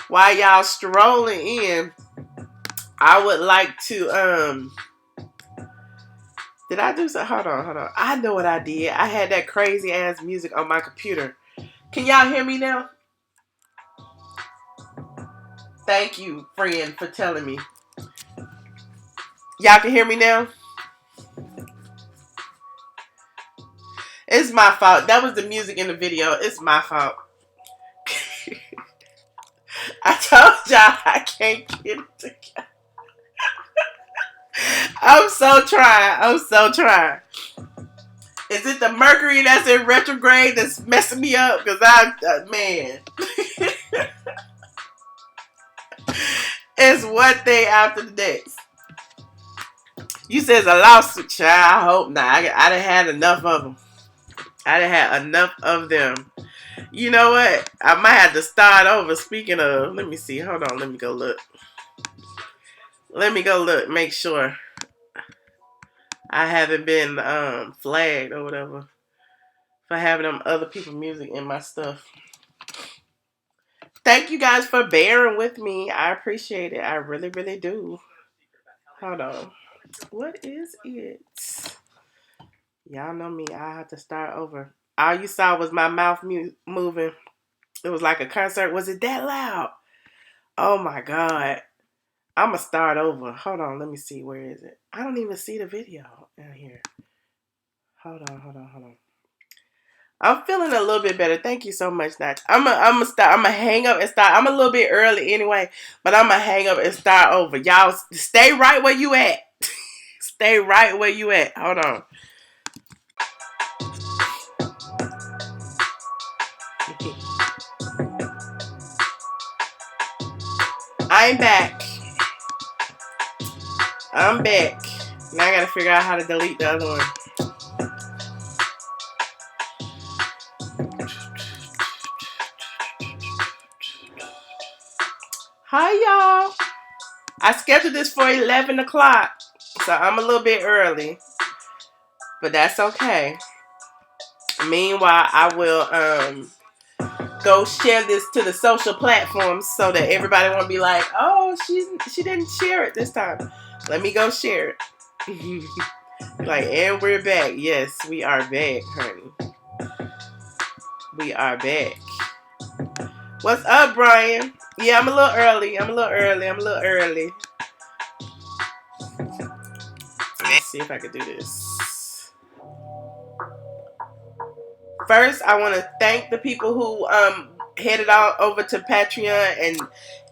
while y'all strolling in, I would like to, did I do so? Hold on. I know what I did. I had that crazy ass music on my computer. Can y'all hear me now? Thank you, friend, for telling me. Y'all can hear me now? It's my fault. That was the music in the video. It's my fault. I told y'all I can't get it together. I'm so trying. Is it the Mercury that's in retrograde that's messing me up? Because man. It's one thing after the next. You said it's a lawsuit, child. I hope not. I done had enough of them. I done had enough of them. You know what? I might have to start over. Speaking of, let me see. Hold on. Let me go look. Make sure I haven't been flagged or whatever for having them other people's music in my stuff. Thank you guys for bearing with me. I appreciate it. I really, really do. Hold on. What is it? Y'all know me. I have to start over. All you saw was my mouth moving. It was like a concert. Was it that loud? Oh my God. I'm going to start over. Hold on. Let me see. Where is it? I don't even see the video in here. Hold on. I'm feeling a little bit better. Thank you so much, Natch. I'm gonna hang up and start. I'm a little bit early anyway, but I'm gonna hang up and start over. Y'all stay right where you at. Stay right where you at. Hold on. I'm back. I'm back. Now I gotta figure out how to delete the other one. Hi, y'all. I scheduled this for 11 o'clock, so I'm a little bit early, but that's okay. Meanwhile, I will go share this to the social platforms so that everybody won't be like, oh, she didn't share it this time. Let me go share it. Like, and we're back. Yes, we are back, honey. We are back. What's up, Brian? Yeah, I'm a little early. Let's see if I can do this. First, I want to thank the people who headed on over to Patreon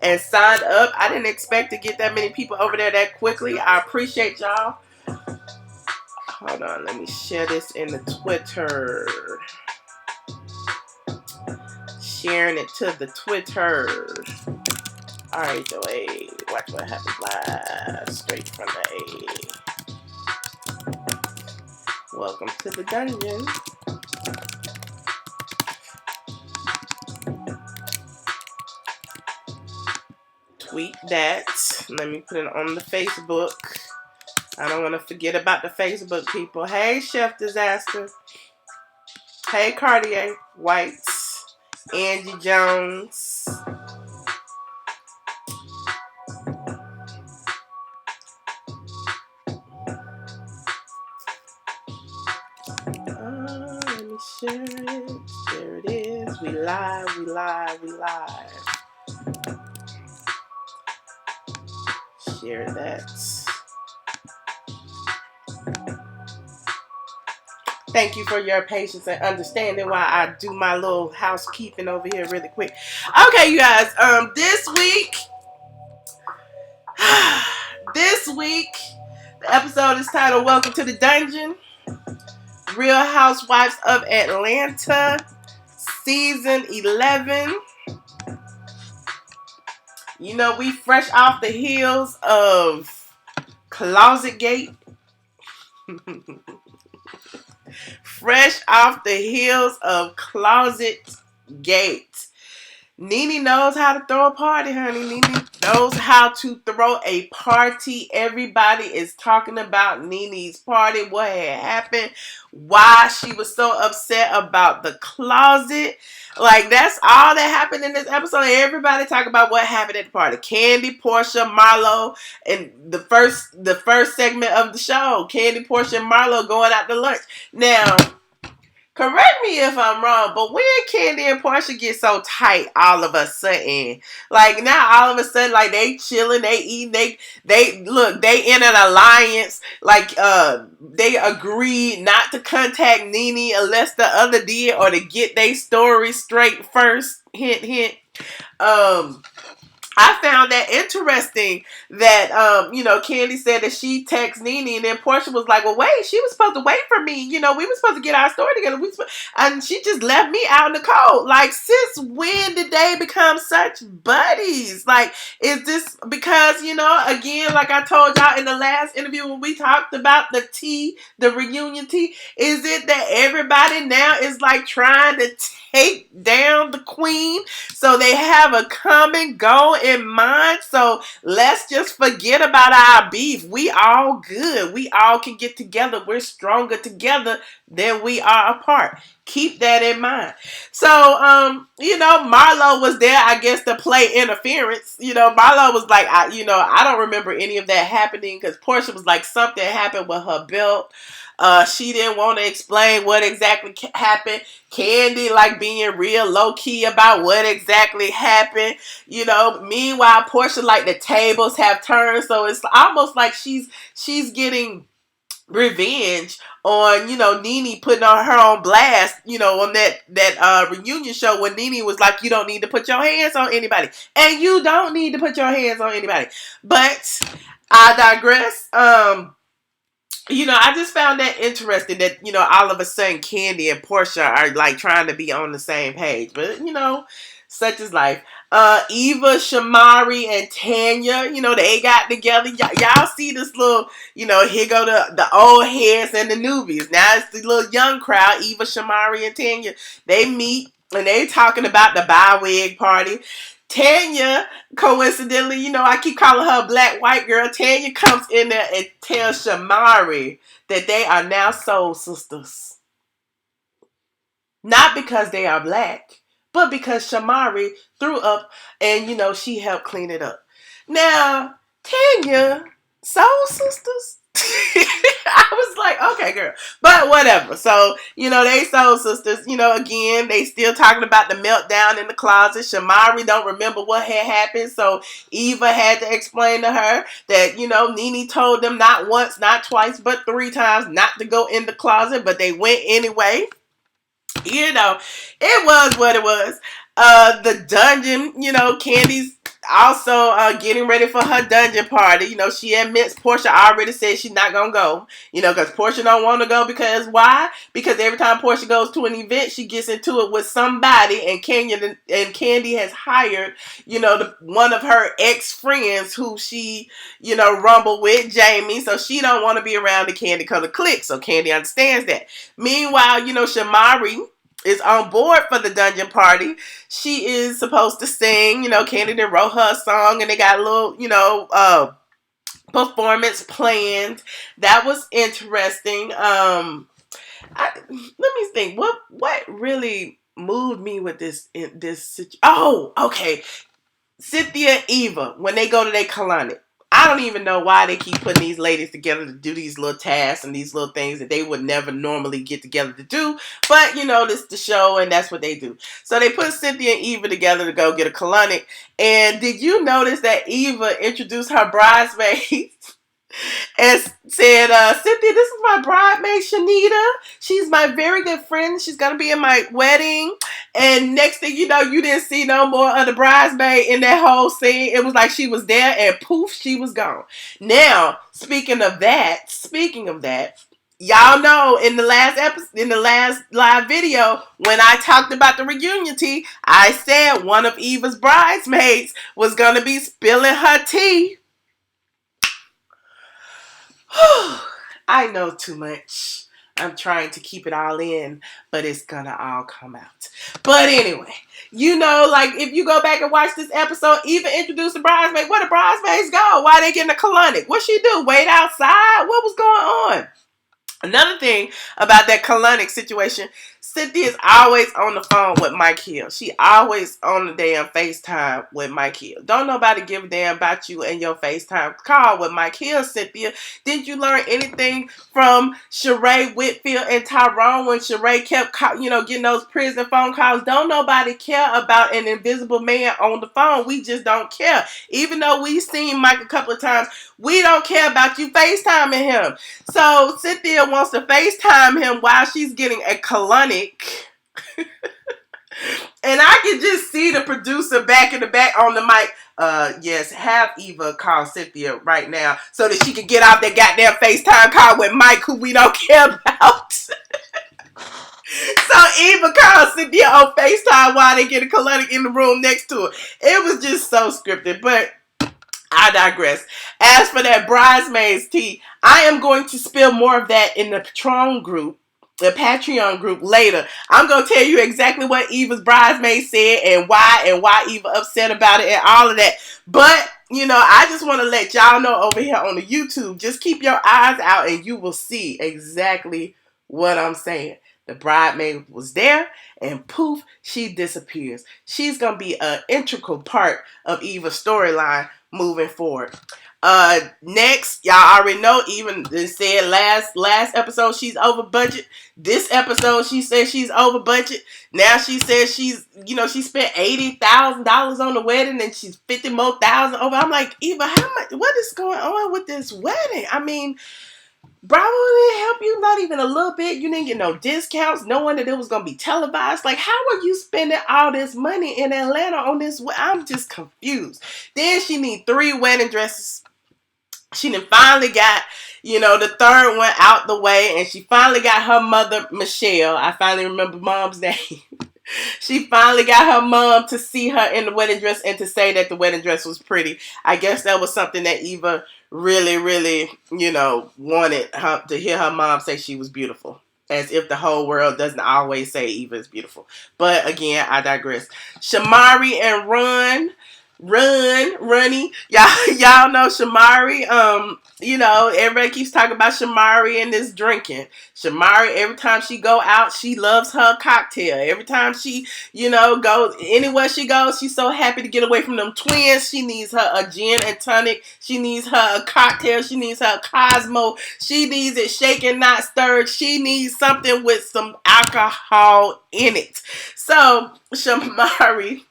and signed up. I didn't expect to get that many people over there that quickly. I appreciate y'all. Hold on, let me share this in the Twitter. Sharing it to the Twitter. RHOA. Watch what happens live. Straight from the A. Welcome to the dungeon. Tweet that. Let me put it on the Facebook. I don't want to forget about the Facebook people. Hey, Chef Disaster. Hey, Cartier Whites. Angie Jones. Let me share it. There it is. We live. Share that. Thank you for your patience and understanding while I do my little housekeeping over here really quick. Okay, you guys. This week, the episode is titled "Welcome to the Dungeon." Real Housewives of Atlanta, season 11. You know, we fresh off the heels of Closet Gate. Fresh off the heels of Closet Gate. Nene knows how to throw a party, honey. Nene knows how to throw a party. Everybody is talking about NeNe's party, what had happened, why she was so upset about the closet. Like, that's all that happened in this episode. Everybody talk about what happened at the party. Kandi, Portia, Marlo, and the first segment of the show. Kandi, Portia, and Marlo going out to lunch. Now, correct me if I'm wrong, but when Kandi and Portia get so tight all of a sudden, like now all of a sudden, like they chilling, they eating, they look, they in an alliance, like they agreed not to contact NeNe unless the other did, or to get their story straight first. Hint, hint. I found that interesting that, Kandi said that she texted NeNe, and then Portia was like, well, wait, she was supposed to wait for me. We were supposed to get our story together. And she just left me out in the cold. Like, since when did they become such buddies? Like, is this because, again, like I told y'all in the last interview when we talked about the tea, the reunion tea, is it that everybody now is like trying to take down the queen, so they have a common goal in mind? So let's just forget about our beef. We all good. We all can get together. We're stronger together than we are apart. Keep that in mind. So, Marlo was there, I guess, to play interference. Marlo was like, I don't remember any of that happening, because Portia was like, something happened with her belt. She didn't want to explain what exactly happened. Kandi, like, being real low-key about what exactly happened. Meanwhile, Portia, like, the tables have turned, so it's almost like she's getting revenge on, NeNe putting on her on blast, on that reunion show when NeNe was like, you don't need to put your hands on anybody. And you don't need to put your hands on anybody. But I digress. I just found that interesting that, all of a sudden Kandi and Portia are like trying to be on the same page. But, such is life. Eva, Shamari, and Tanya, they got together. Y'all see this little, here go the old heads and the newbies. Now it's the little young crowd, Eva, Shamari, and Tanya. They meet and they talking about the bi-wig party. Tanya, coincidentally, I keep calling her a black white girl. Tanya comes in there and tells Shamari that they are now soul sisters. Not because they are black, but because Shamari threw up and, she helped clean it up. Now, Tanya, soul sisters? I was like, okay, girl. But whatever. So, they soul sisters. Again, they still talking about the meltdown in the closet. Shamari don't remember what had happened. So, Eva had to explain to her that, NeNe told them not once, not twice, but 3 times not to go in the closet. But they went anyway. It was what it was. The dungeon, Kandi's also getting ready for her dungeon party. She admits Portia already said she's not gonna go. Because Portia don't want to go. Because why? Because every time Portia goes to an event, she gets into it with somebody, and Kandi has hired, one of her ex-friends who she, rumbled with, Jamie. So she don't want to be around the Kandi color clique. So Kandi understands that. Meanwhile, Shamari is on board for the dungeon party. She is supposed to sing. Kandi did wrote her a song, and they got a little, performance planned. That was interesting. Let me think. What really moved me with this situation? Oh, okay. Cynthia and Eva, when they go to their colonic. I don't even know why they keep putting these ladies together to do these little tasks and these little things that they would never normally get together to do. But, this is the show, and that's what they do. So they put Cynthia and Eva together to go get a colonic. And did you notice that Eva introduced her bridesmaids and said, Cynthia, this is my bridemaid, Shanita. She's my very good friend. She's going to be in my wedding. And next thing you know, you didn't see no more of the bridesmaid in that whole scene. It was like she was there and poof, she was gone. Now, speaking of that, y'all know in the last live video, when I talked about the reunion tea, I said one of Eva's bridesmaids was going to be spilling her tea. I know too much. I'm trying to keep it all in, but it's gonna all come out. But anyway, You know, like if you go back and watch this episode, Eva introduced the bridesmaid. Where the bridesmaids go? Why they getting a colonic? What she do? Wait outside? What was going on? Another thing about that colonic situation, Cynthia's always on the phone with Mike Hill. She always on the damn FaceTime with Mike Hill. Don't nobody give a damn about you and your FaceTime call with Mike Hill, Cynthia. Didn't you learn anything from Sheree Whitfield and Tyrone when Sheree kept, getting those prison phone calls? Don't nobody care about an invisible man on the phone. We just don't care. Even though we've seen Mike a couple of times, we don't care about you FaceTiming him. So Cynthia wants to FaceTime him while she's getting a colonic. And I can just see the producer back in the back on the mic. Yes, have Eva call Cynthia right now so that she can get off that goddamn FaceTime call with Mike, who we don't care about. So Eva called Cynthia on FaceTime while they get a colonic in the room next to her. It was just so scripted, but I digress. As for that bridesmaids tea, I am going to spill more of that in the Patreon group later. I'm going to tell you exactly what Eva's bridesmaid said and why Eva upset about it and all of that. But, I just want to let y'all know over here on the YouTube, just keep your eyes out and you will see exactly what I'm saying. The bridesmaid was there and poof, she disappears. She's going to be an integral part of Eva's storyline moving forward. Next, y'all already know, even said last episode she's over budget. This episode she said she's over budget. Now she says she spent $80,000 on the wedding and she's $50,000 more over. I'm like, Eva, how much? What is going on with this wedding? I mean, Bravo didn't help you not even a little bit. You didn't get no discounts, knowing that it was going to be televised. Like, how are you spending all this money in Atlanta on this? I'm just confused. Then she need 3 wedding dresses. She then finally got, the third one out the way, and she finally got her mother, Michelle. I finally remember mom's name. She finally got her mom to see her in the wedding dress and to say that the wedding dress was pretty. I guess that was something that Eva really, really, wanted her to hear her mom say she was beautiful. As if the whole world doesn't always say Eva is beautiful. But again, I digress. Shamari and Runny. Y'all know Shamari. Everybody keeps talking about Shamari and this drinking. Shamari, every time she go out, she loves her cocktail. Every time she, goes anywhere she goes, she's so happy to get away from them twins. She needs her a gin and tonic. She needs her a cocktail. She needs her Cosmo. She needs it shaken, not stirred. She needs something with some alcohol in it. So Shamari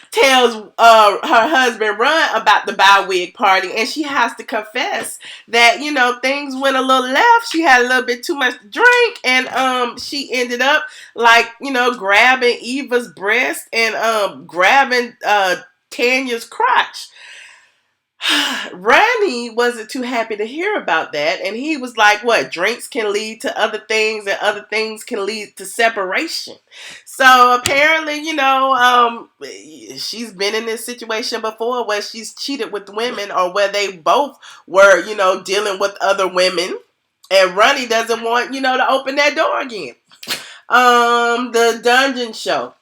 tells her husband Run about the bi-wig party, and she has to confess that things went a little left. She had a little bit too much to drink, and she ended up grabbing Eva's breast and grabbing Tanya's crotch. Ronnie wasn't too happy to hear about that, and he was like, what, drinks can lead to other things and other things can lead to separation. So apparently, she's been in this situation before where she's cheated with women or where they both were, dealing with other women, and Ronnie doesn't want, to open that door again. The dungeon show.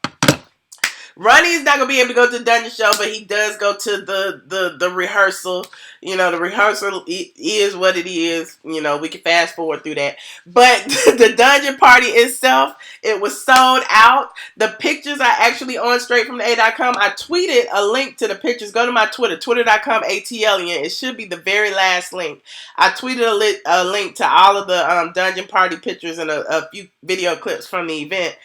Ronnie's not going to be able to go to the dungeon show, but he does go to the rehearsal. The rehearsal is what it is. We can fast forward through that. But the dungeon party itself, it was sold out. The pictures are actually on StraightFromTheA.com. I tweeted a link to the pictures. Go to my Twitter, twitter.com ATLien. It should be the very last link. I tweeted a link to all of the dungeon party pictures and a few video clips from the event.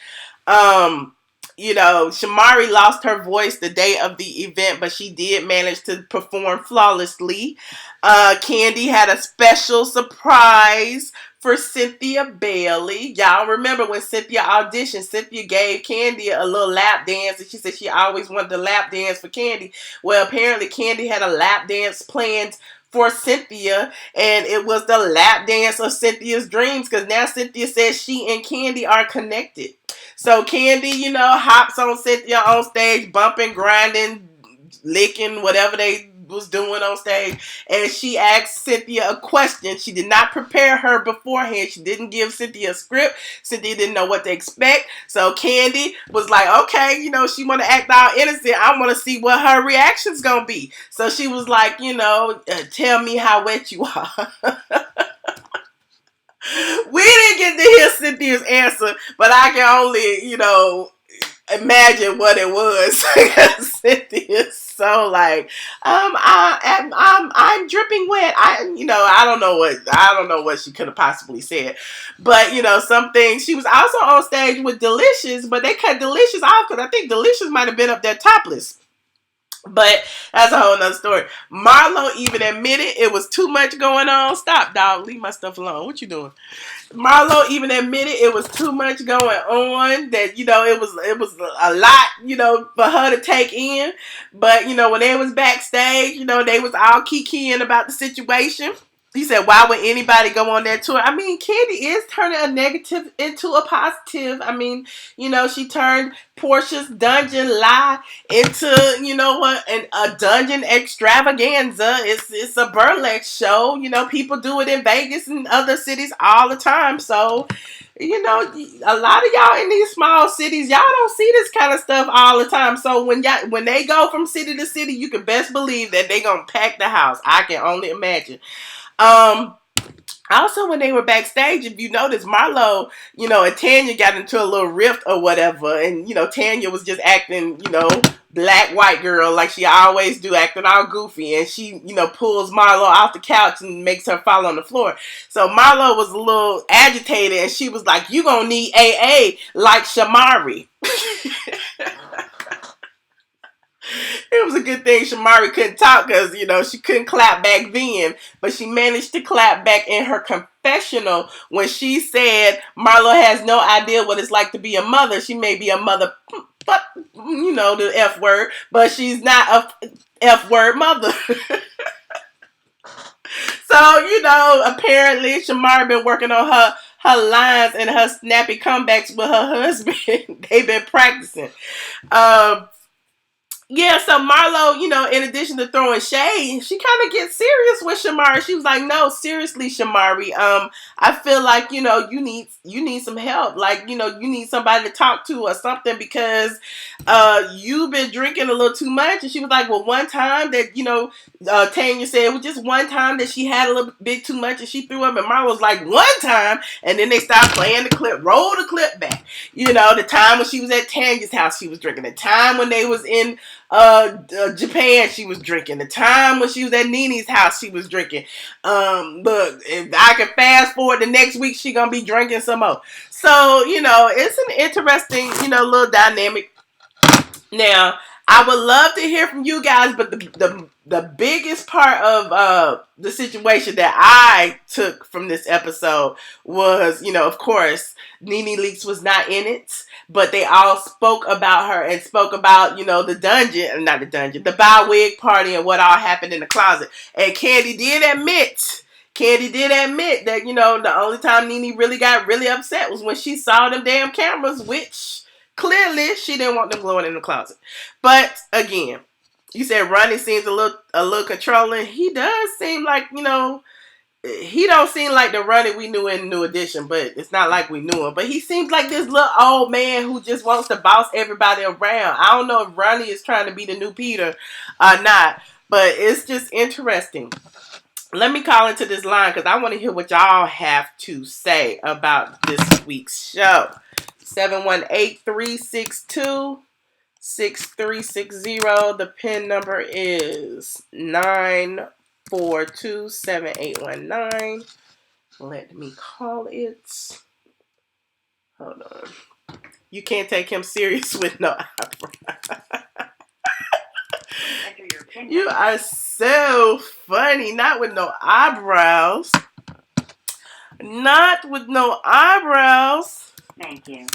Shamari lost her voice the day of the event, but she did manage to perform flawlessly. Kandi had a special surprise for Cynthia Bailey. Y'all remember when Cynthia auditioned, Cynthia gave Kandi a little lap dance, and she said she always wanted to lap dance for Kandi. Well, apparently Kandi had a lap dance planned for Cynthia, and it was the lap dance of Cynthia's dreams, because now Cynthia says she and Kandi are connected. So Kandi, hops on Cynthia on stage, bumping, grinding, licking, whatever was doing on stage, and she asked Cynthia a question. She did not prepare her beforehand. She didn't give Cynthia a script. Cynthia didn't know what to expect. So Kandi was like, okay, you know, she want to act all innocent. I want to see what her reaction's gonna be. So she was like, you know, tell me how wet you are. We didn't get to hear Cynthia's answer, but I can only, you know, imagine what it was. Cynthia's so like, I'm dripping wet. I don't know what she could have possibly said, but you know, some things. She was also on stage with Delicious, but they cut Delicious off because I think Delicious might have been up there topless. But that's a whole nother story. Marlo even admitted it was too much going on. Stop, dog. Leave my stuff alone. What you doing? Marlo even admitted it was too much going on, that, you know, it was a lot, you know, for her to take in. But, you know, when they was backstage, you know, they was all kikiing about the situation. He said, why would anybody go on that tour? I mean, Kandi is turning a negative into a positive. I mean, you know, she turned Portia's dungeon lie into, you know what, a dungeon extravaganza. It's a burlesque show. You know, people do it in Vegas and other cities all the time. So, you know, a lot of y'all in these small cities, y'all don't see this kind of stuff all the time. So when they go from city to city, you can best believe that they gonna pack the house. I can only imagine. Also, when they were backstage, if you notice, Marlo, you know, and Tanya got into a little rift or whatever, and, you know, Tanya was just acting, you know, black white girl like she always do, acting all goofy, and she, you know, pulls Marlo off the couch and makes her fall on the floor. So Marlo was a little agitated, and she was like, you gonna need AA like Shamari. It was a good thing Shamari couldn't talk, because, you know, she couldn't clap back then, but she managed to clap back in her confessional when she said Marlo has no idea what it's like to be a mother. She may be a mother, but, you know, the F word, but she's not a F word mother. So, you know, apparently Shamari been working on her lines and her snappy comebacks with her husband. They've been practicing. Yeah, so Marlo, you know, in addition to throwing shade, she kind of gets serious with Shamari. She was like, no, seriously, Shamari, I feel like, you know, you need some help. Like, you know, you need somebody to talk to or something, because you've been drinking a little too much. And she was like, well, one time that, you know, Tanya said it was just one time that she had a little bit too much and she threw up. And Marlo was like, one time. And then they started playing the clip, roll the clip back. You know, the time when she was at Tanya's house, she was drinking. The time when they was in Japan, she was drinking. The time when she was at Nene's house, she was drinking. Look, if I could fast forward the next week, she gonna be drinking some more. So, you know, it's an interesting, you know, little dynamic. Now, I would love to hear from you guys, but the biggest part of the situation that I took from this episode was, you know, of course, Nene Leakes was not in it, but they all spoke about her and spoke about, you know, the bow wig party and what all happened in the closet. And Kandi did admit that, you know, the only time Nene really got really upset was when she saw them damn cameras, which clearly she didn't want them glowing in the closet. But again, you said Ronnie seems a little controlling. He does seem like, you know, he don't seem like the Ronnie we knew in New Edition, but it's not like we knew him. But he seems like this little old man who just wants to boss everybody around. I don't know if Ronnie is trying to be the new Peter or not, but it's just interesting. Let me call into this line because I want to hear what y'all have to say about this week's show. 718-362-6360. The PIN number is 9427819. Let me call it. Hold on. You can't take him serious with no eyebrow. You are so funny. Not with no eyebrows. Not with no eyebrows. Thank you.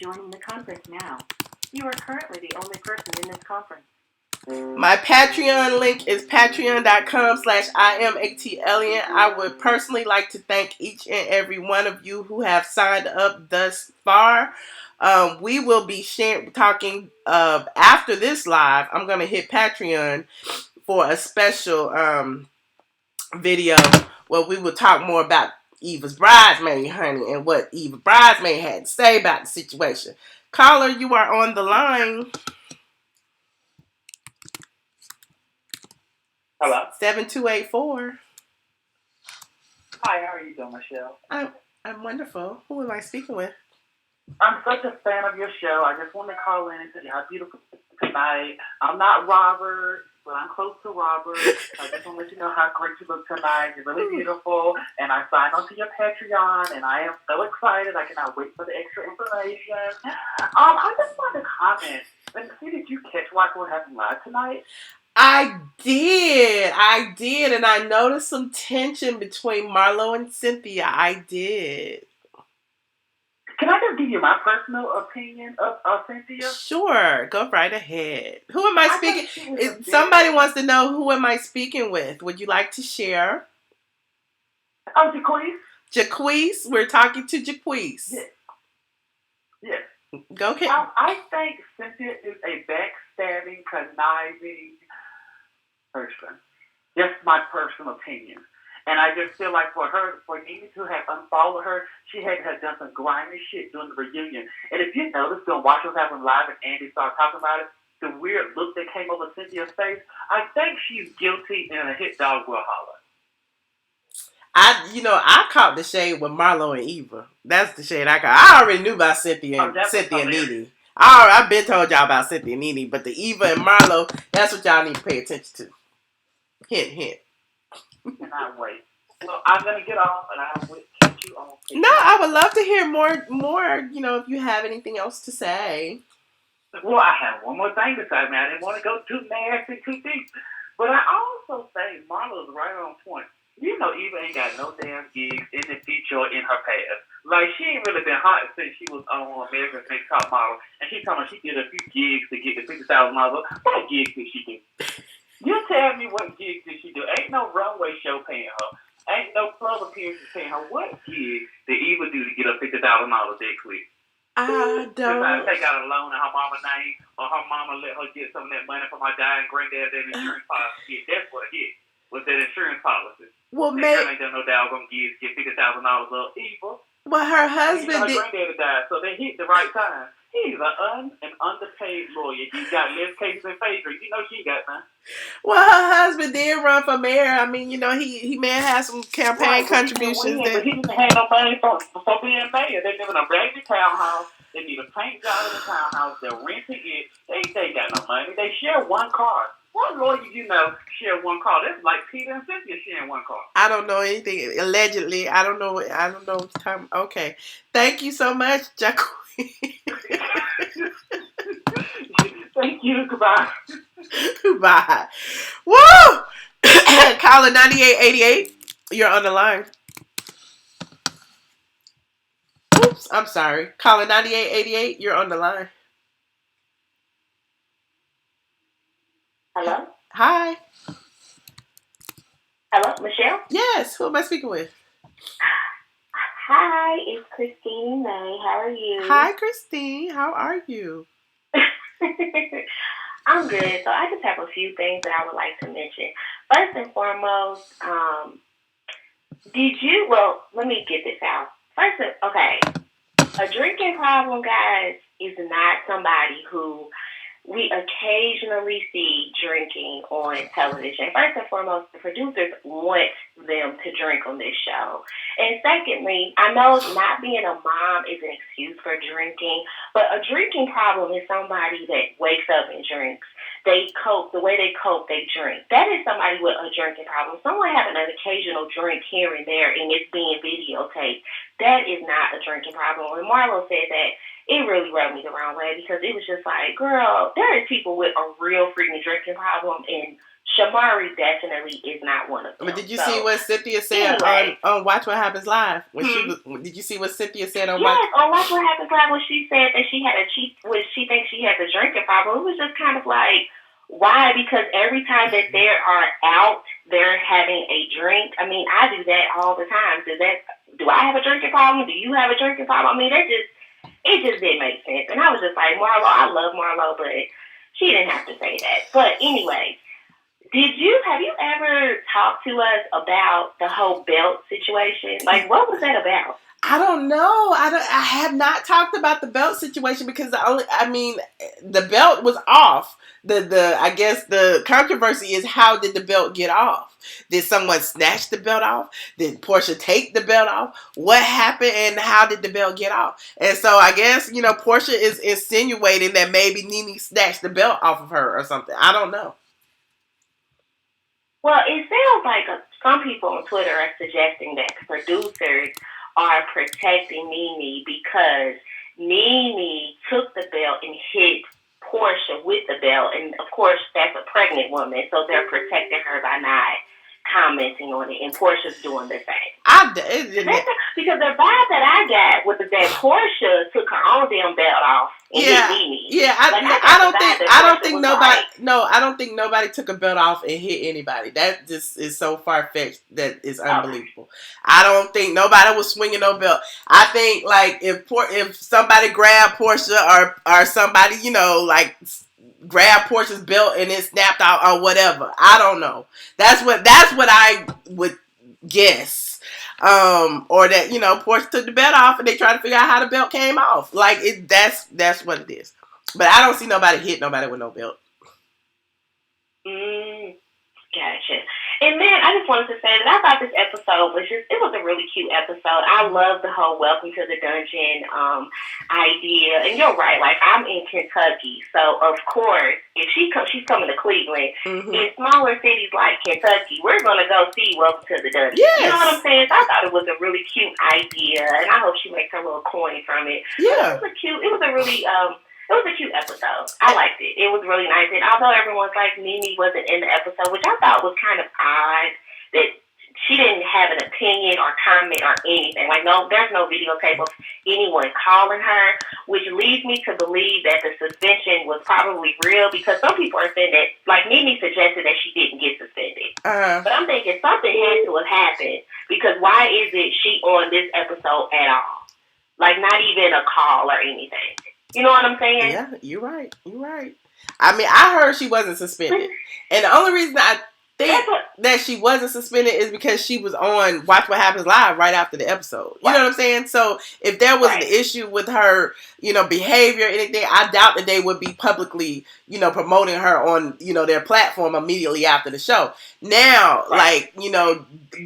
Joining the conference now. You are currently the only person in this conference. My Patreon link is patreon.com/IamATLien. I would personally like to thank each and every one of you who have signed up thus far. We will be talking after this live. I'm going to hit Patreon for a special video where we would talk more about Eva's bridesmaid, honey, and what Eva bridesmaid had to say about the situation. Caller, you are on the line. Hello? 7284. Hi, how are you doing, Michelle? I'm wonderful. Who am I speaking with? I'm such a fan of your show. I just want to call in and tell you how beautiful tonight. I'm not Robert, but I'm close to Robert. I just want to let you know how great you look tonight. You're really beautiful. And I signed on to your Patreon, and I am so excited. I cannot wait for the extra information. I just wanted to comment and see, did you catch what happened live tonight? I did, and I noticed some tension between Marlo and Cynthia. I did. Can I just give you my personal opinion of Cynthia? Sure, go right ahead. Who am I speaking? If somebody wants to know who am I speaking with. Would you like to share? Oh, Jaquise. Jaquise, we're talking to Jaquise. Yes. Go ahead. I think Cynthia is a backstabbing, conniving person. Just my personal opinion. And I just feel like for needing to have unfollowed her, she had to have done some grimy shit during the reunion. And if you notice, during Watch What's Happening Live and Andy started talking about it, the weird look that came over Cynthia's face, I think she's guilty and a hit dog will holler. I caught the shade with Marlo and Eva. That's the shade I caught. I already knew about Cynthia and Nene. I've been told y'all about Cynthia and Nene, but the Eva and Marlo, that's what y'all need to pay attention to. Hint, hint. And I wait. Well, I'm gonna get off, and I'll catch you on. No, I would love to hear more. If you have anything else to say. Well, I have one more thing to say, man. I didn't want to go too nasty, too deep, but I also think Marlo's right on point. You know, Eva ain't got no damn gigs in the future or in her past. Like, she ain't really been hot since she was on America's Next Top Model, and she told me she did a few gigs to get the $50,000. What gigs did she do? You tell me what gigs did she do? Ain't no runway show paying her. Ain't no club appearance paying her. What gigs did Eva do to get her $50,000 next week? I don't. Besides, take out a loan in her mama's name, or her mama let her get some of that money from her dying granddad, that insurance policy. That's what it is. Was that insurance policy? Well, ain't done no doggone gigs get $50,000 up. Eva. Well, her husband her granddaddy died, so they hit the right time. He's an underpaid lawyer. He got less cases than Phaedra. You know she got none. Well, her husband did run for mayor. I mean, he may have some campaign contributions. But he didn't have no money for being mayor. They live in a raggedy townhouse. They need a paint job in the townhouse. They're renting it. They got no money. They share one car. What lawyer share one car? That's like Peter and Cynthia sharing one car. I don't know anything. Allegedly, I don't know. Okay, thank you so much, Jack. Thank you. Goodbye. Goodbye. Woo! Caller 9888, you're on the line. Oops, I'm sorry. Caller 9888, you're on the line. Hello? Hi. Hello, Michelle? Yes, who am I speaking with? Hi, it's Christine May. How are you? Hi, Christine. How are you? I'm good. So I just have a few things that I would like to mention. First and foremost, let me get this out. A drinking problem, guys, is not somebody who we occasionally see drinking on television. First and foremost, the producers want them to drink on this show. And secondly, I know not being a mom is an excuse for drinking, but a drinking problem is somebody that wakes up and drinks. They cope. The way they cope, they drink. That is somebody with a drinking problem. Someone having an occasional drink here and there and it's being videotaped, that is not a drinking problem. When Marlo said that, it really rubbed me the wrong way because it was just like, girl, there is people with a real freaking drinking problem, and Shamari definitely is not one of them. But did you see what Cynthia said on Watch What Happens Live? Did you see what Cynthia said on Watch? Yes, on Watch What Happens Live when she said that she thinks she has a drinking problem. It was just kind of like, why? Because every time that they are out, they're having a drink. I mean, I do that all the time. Do I have a drinking problem? Do you have a drinking problem? I mean, it just didn't make sense. And I was just like, Marlo, I love Marlo, but she didn't have to say that. But anyway, Have you ever talked to us about the whole belt situation? Like, what was that about? I don't know. I have not talked about the belt situation because the belt was off. I guess the controversy is, how did the belt get off? Did someone snatch the belt off? Did Portia take the belt off? What happened and how did the belt get off? And so I guess, Portia is insinuating that maybe Nene snatched the belt off of her or something. I don't know. Well, it sounds like some people on Twitter are suggesting that the producers are protecting Nene because Nene took the belt and hit Portia with the belt. And, of course, that's a pregnant woman, so they're protecting her by not commenting on it. And Portia's doing the same. Because the vibe that I got was that Portia took her own damn belt off and hit Nene. Yeah, I don't think nobody took a belt off and hit anybody. That just is so far-fetched that it's unbelievable. Okay. I don't think nobody was swinging no belt. I think, like, if somebody grabbed Portia or somebody, grab Portia's belt and it snapped out or whatever. I don't know. That's what I would guess. Or that, Portia took the belt off and they tried to figure out how the belt came off. Like, that's what it is. But I don't see nobody hit nobody with no belt. Gotcha. And then I just wanted to say that I thought this episode it was a really cute episode. I love the whole welcome to the dungeon idea. And you're right, like, I'm in Kentucky, so of course, if she's coming to Cleveland, in smaller cities like Kentucky, we're gonna go see Welcome to the Dungeon. Yes. You know what I'm saying? So I thought it was a really cute idea, and I hope she makes her little coin from it. Yeah. It was a really it was a cute episode. I liked it. It was really nice. And although everyone's like, Nene wasn't in the episode, which I thought was kind of odd, that she didn't have an opinion or comment or anything. Like, there's no videotape of anyone calling her, which leads me to believe that the suspension was probably real, because some people are saying that, like, Nene suggested that she didn't get suspended. But I'm thinking something had to have happened, because why is it she on this episode at all? Like, not even a call or anything. You know what I'm saying? Yeah, you're right. I mean, I heard she wasn't suspended. And the only reason I think that she wasn't suspended is because she was on Watch What Happens Live right after the episode. You know what I'm saying? So if there was an issue with her, behavior or anything, I doubt that they would be publicly, promoting her on, their platform immediately after the show. Now,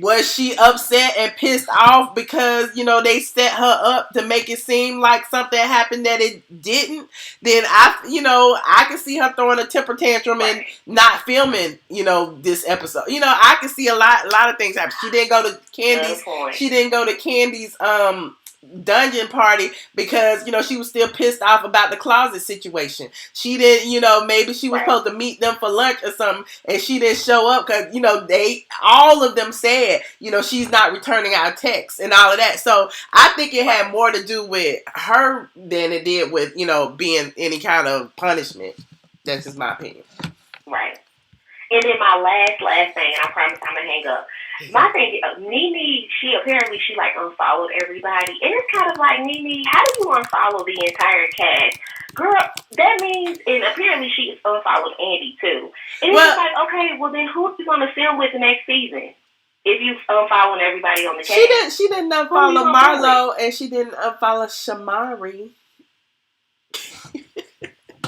was she upset and pissed off because, they set her up to make it seem like something happened that it didn't? Then I can see her throwing a temper tantrum and not filming, this episode. I can see a lot of things happen. She didn't go to Kandi's dungeon party because she was still pissed off about the closet situation. She didn't, maybe she was supposed to meet them for lunch or something, and she didn't show up because all of them said she's not returning our texts and all of that. So I think it had more to do with her than it did with being any kind of punishment. That's just my opinion. Right. And then my last thing, and I promise I'm gonna hang up. My thing, Nene, she like unfollowed everybody, and it's kind of like, Nene, how do you unfollow the entire cast, girl? That means, and apparently she unfollowed Andy too. And it's like, okay, well then who are you gonna film with the next season? If you unfollowing everybody on the cast, she didn't unfollow Marlo, and she didn't unfollow Shamari.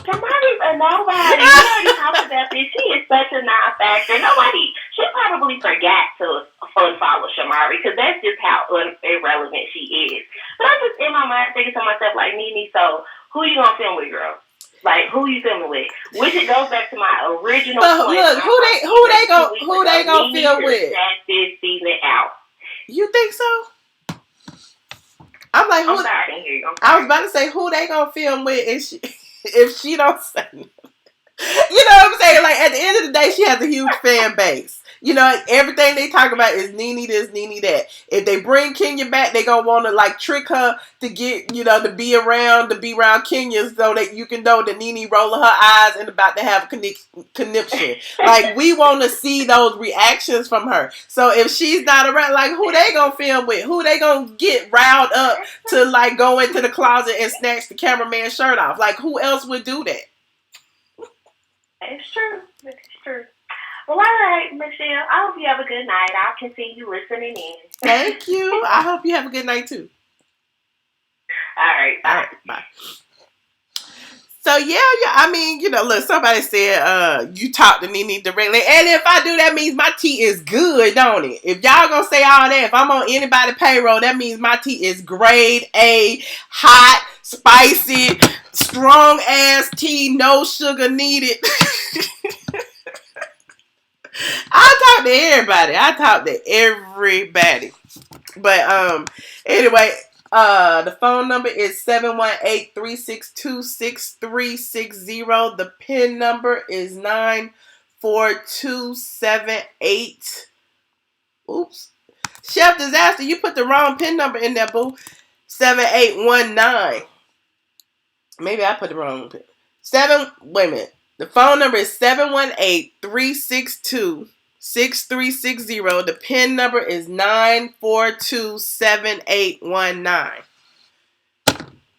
Shamari's a nobody. We already talked about this. She is such a non-factor. She probably forgot to unfollow Shamari, because that's just how irrelevant she is. But I'm just in my mind thinking to myself, like, Nene, so who you gonna film with, girl? Like, who you filming with? Which it goes back to my original point. Look, who they gonna film with? This season out. You think so? I'm like, I'm sorry, I didn't hear you. I was about to say, who they gonna film with if she don't say nothing? You know what I'm saying? Like, at the end of the day, she has a huge fan base. Everything they talk about is Nene this, Nene that. If they bring Kenya back, they gonna want to, like, trick her to get, to be around Kenya, so that you can know that Nene rolling her eyes and about to have a conniption. Like, we want to see those reactions from her. So if she's not around, like, who they gonna film with? Who they gonna get riled up to, like, go into the closet and snatch the cameraman's shirt off? Like, who else would do that? It's true. It's true. Well, all right, Michelle. I hope you have a good night. I'll continue listening in. Thank you. I hope you have a good night too. All right, bye. All right, bye. So yeah, I mean, look, somebody said, you talk to Nene directly, and if I do, that means my tea is good, don't it? If y'all gonna say all that, if I'm on anybody's payroll, that means my tea is grade A, hot, spicy, strong ass tea, no sugar needed. I talk to everybody. But anyway, the phone number is 718-362-6360. The PIN number is 94278. Oops. Chef Disaster, you put the wrong PIN number in there, boo. 7819. Maybe I put the wrong PIN. Wait a minute. The phone number is 718-362-6360. The PIN number is 9427819.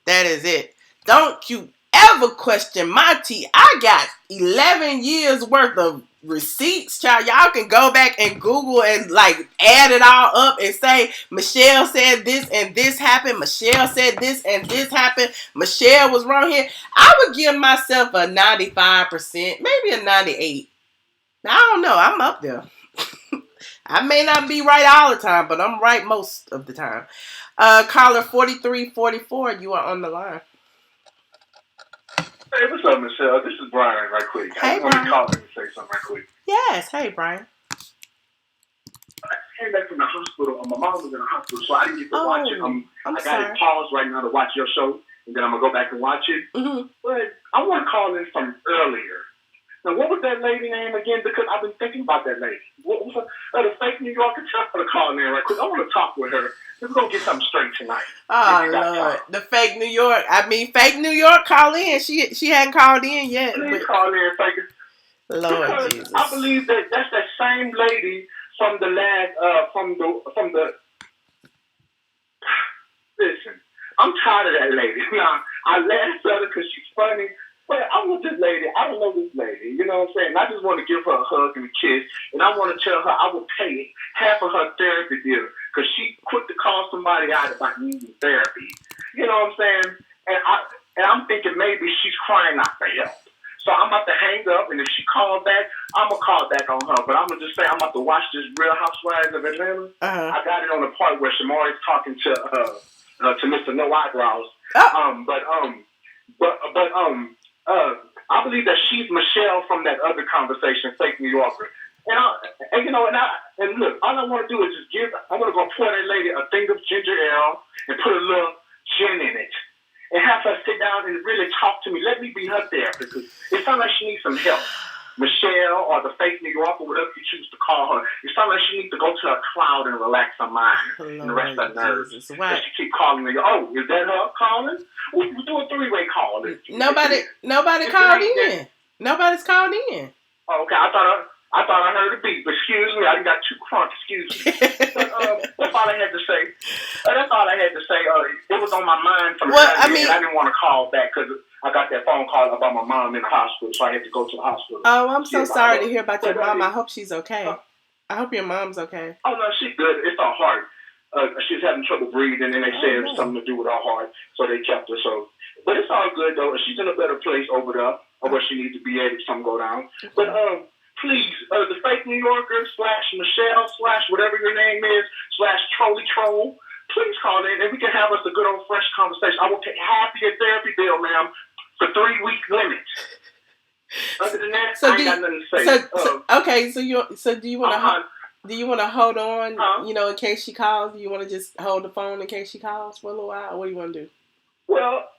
That is it. Don't you ever question my tea. I got 11 years worth of receipts, child. Y'all can go back and Google and add it all up and say Michelle said this and this happened. Michelle said this and this happened. Michelle was wrong here. I would give myself a 95%, maybe a 98. I don't know. I'm up there. I may not be right all the time, but I'm right most of the time. Caller 4344, you are on the line. Hey, what's up, Michelle? This is Brian, right quick. Hey, I want to Brian. call in and say something right quick. Yes, hey, Brian. I came back from the hospital. My mom was in the hospital, so I didn't get to watch it. I got sorry. it paused right now to watch your show, and then I'm going to go back and watch it. Mm-hmm. But I want to call in from earlier. Now, what was that lady name again? Because I've been thinking about that lady. What was the fake New Yorker? Tell her to call in right quick. I want to talk with her. We're going to get something straight tonight. Oh, Lord. The fake New York. Fake New York, call in. She hadn't called in yet. Please call in, fake it. Lord because Jesus. I believe that's that same lady from the last, from the. Listen, I'm tired of that lady. Now, I laugh at her because she's funny. But I want this lady. I don't know this lady. You know what I'm saying? I just want to give her a hug and a kiss. And I want to tell her I will pay half of her therapy bill because she quit to call somebody out about needing therapy. You know what I'm saying? And I'm thinking maybe she's crying out for help. So I'm about to hang up, and if she calls back, I'm going to call back on her. But I'm going to just say I'm about to watch this Real Housewives of Atlanta. Uh-huh. I got it on the part where Shamari's talking to Mr. No Eyebrows. Oh. I believe that she's Michelle from that other conversation, fake New Yorker. And look, all I want to do is just I'm going to go pour that lady a thing of ginger ale and put a little gin in it. And have her sit down and really talk to me. Let me be her therapist because it sounds like she needs some help. Michelle or the fake New Yorker, whatever you choose to call her, it sounds like she needs to go to a cloud and relax her mind and rest her nerves. And she keep calling me, oh, is that her calling? We do a three-way call. Nobody called in. Nobody's called in. Oh, okay, I thought I heard a beep. Excuse me, I got two crunch. Excuse me. That's all I had to say. It was on my mind from earlier, and I didn't want to call back because I got that phone call about my mom in the hospital, so I had to go to the hospital. Oh, I'm so sorry to hear about your mom. I hope she's okay. I hope your mom's okay. Oh, no, she's good. It's her heart. She's having trouble breathing, and they said it was something to do with her heart, so they kept her. But it's all good, though. She's in a better place over there, or where she needs to be at if something go down. Okay. But please, the fake New Yorker / Michelle / whatever your name is / troll, please call in and we can have us a good old fresh conversation. I will pay half of your therapy bill, ma'am, for 3-week limit. Other than that, I ain't got nothing to say. Do you want to hold on? In case she calls, do you want to just hold the phone in case she calls for a little while? Or what do you want to do? Well,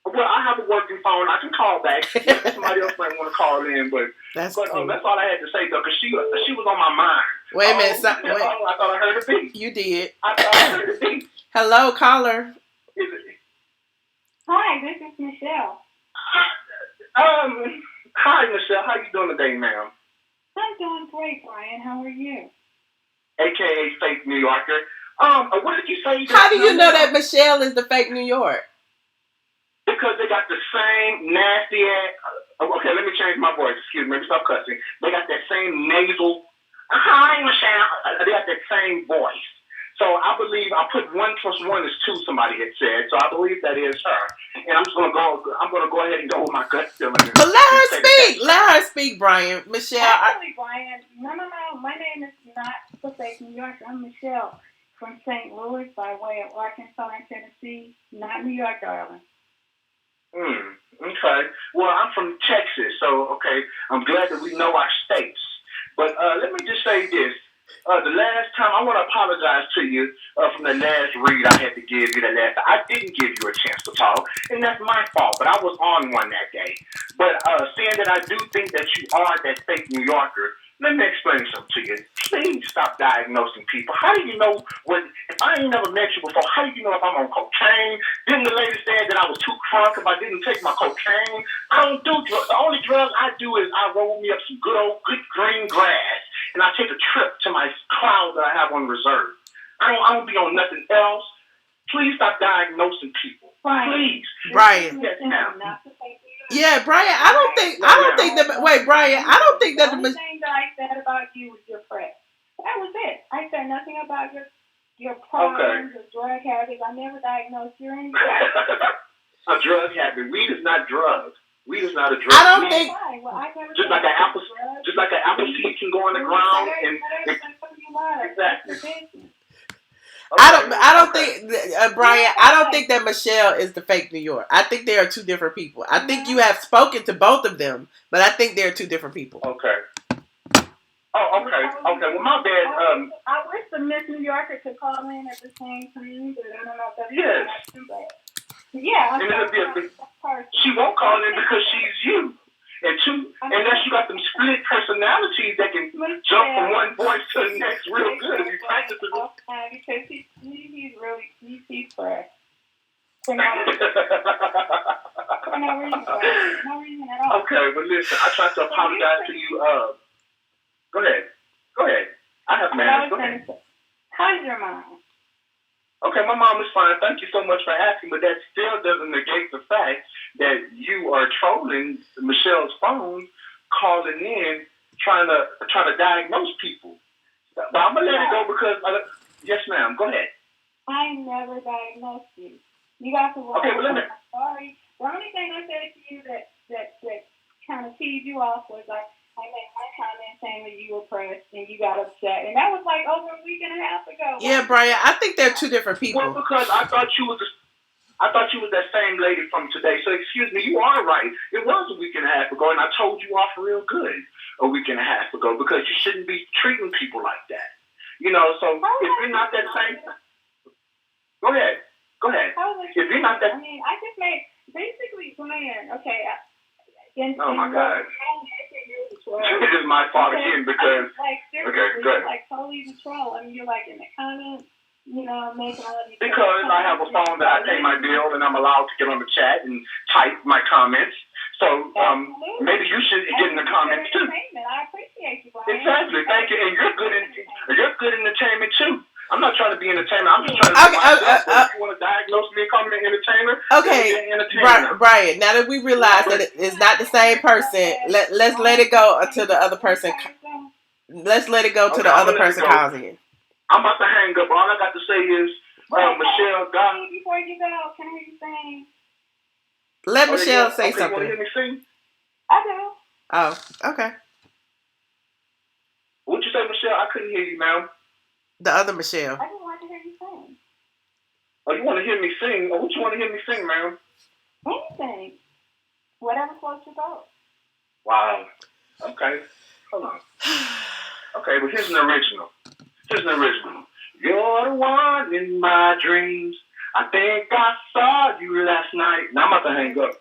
I have a working phone. I can call back. Somebody else might want to call in, but that's all I had to say, though, because she was on my mind. Wait a minute. I thought I heard a beep. You did. I thought I heard a beep. Hello, caller. Hi, this is Michelle. Hi, Michelle. How you doing today, ma'am? I'm doing great, Brian. How are you? AKA fake New Yorker. What did you say? How do you know that Michelle is the fake New York? Because they got the same nasty ass. Okay, let me change my voice. Excuse me. Let me stop cussing. They got that same nasal. Hi, Michelle. They got that same voice. So I believe I put 1 + 1 is 2. Somebody had said. So I believe that is her. And I'm just gonna go. I'm gonna go ahead and go with my gut feeling. But let her speak. Let her speak, Brian. Michelle. Actually, Brian. No. My name is not the fake New Yorker. I'm Michelle from St. Louis by way of Arkansas and Tennessee. Not New York, darling. Okay. Well, I'm from Texas, so okay. I'm glad that we know our states. But let me just say this. The last time, I want to apologize to you from the last read I had to give you. I didn't give you a chance to talk, and that's my fault, but I was on one that day. But seeing that I do think that you are that fake New Yorker, let me explain something to you. Please stop diagnosing people. How do you know if I ain't never met you before, how do you know if I'm on cocaine? Didn't the lady say that I was too crunk if I didn't take my cocaine? I don't do drugs. The only drug I do is I roll me up some good green grass, and I take a trip to my cloud that I have on reserve. I don't be on nothing else. Please stop diagnosing people. Please. Brian. Yes, ma'am. Yeah, Brian, I don't think that. Wait, Brian, I don't think that the only thing that I said about you was your press. That was it. I said nothing about your problems or drug habits. I never diagnosed you or anything. A drug habit. Weed is not drugs. Weed is not a drug. I don't think. Well, I never just like an apple seed can go on the ground and exactly. Okay. I don't think, Brian, I don't think that Michelle is the fake New York. I think they are two different people. I think you have spoken to both of them, but I think they're two different people. Okay. Oh, okay. Well, my bad. I wish the Miss New Yorker could call in at the same time, but I don't know if that's yes. Yeah. And she won't call in because she's you. And two, unless you got them split personalities that can jump from one voice to the next real good if you practice it. Because he's fresh. For no reason at all. Okay, but listen, I tried to apologize to you. Go ahead. I have manners. Go ahead. How's your mom? Okay, my mom is fine. Thank you so much for asking, but that still doesn't negate the fact that you are trolling Michelle's phone, calling in, trying to diagnose people. But I'm gonna let it go because yes, ma'am. Go ahead. I never diagnosed you. You got to work. Okay, but let me. I'm sorry. The only thing I said to you that kind of teased you off was like I made my comment saying that you were pressed and you got upset, and that was like over a week and a half ago. Yeah, Brian, I think they're two different people. Well, because I thought you was that same lady from today. So excuse me, you are right. It was a week and a half ago, and I told you off real good a week and a half ago because you shouldn't be treating people like that. You know, so if you're not that same, go ahead. If you're not that, I mean, I just made basically Brian. Okay. Oh my God. This is my fault again because okay, good. Like totally the troll. I mean, you're like in the comments. You know, making all of these because I have a phone that I pay my bill and I'm allowed to get on the chat and type my comments. So maybe you should get in the comments too. I appreciate you, Brian. Exactly, thank you. And you're good entertainment too. I'm not trying to be entertainer. I'm just trying to be myself. If you want to diagnose me and call me an entertainer, okay, Brian. Now that we realize that it's not the same person, let's let it go until the other person. Let's let it go till the other person calls in. I'm about to hang up. All I got to say is, Michelle, God. Before you go, can I hear you sing? Let Michelle say something. You want to hear me sing? I do. Oh, okay. What'd you say, Michelle? I couldn't hear you, ma'am. The other Michelle. I just want to hear you sing. Oh, you want to hear me sing? Oh, what you want to hear me sing, ma'am? Anything. Whatever floats your boat. Wow. Okay. Hold on. Okay, but here's an original. You're the one in my dreams. I think I saw you last night. Now I'm about to hang up.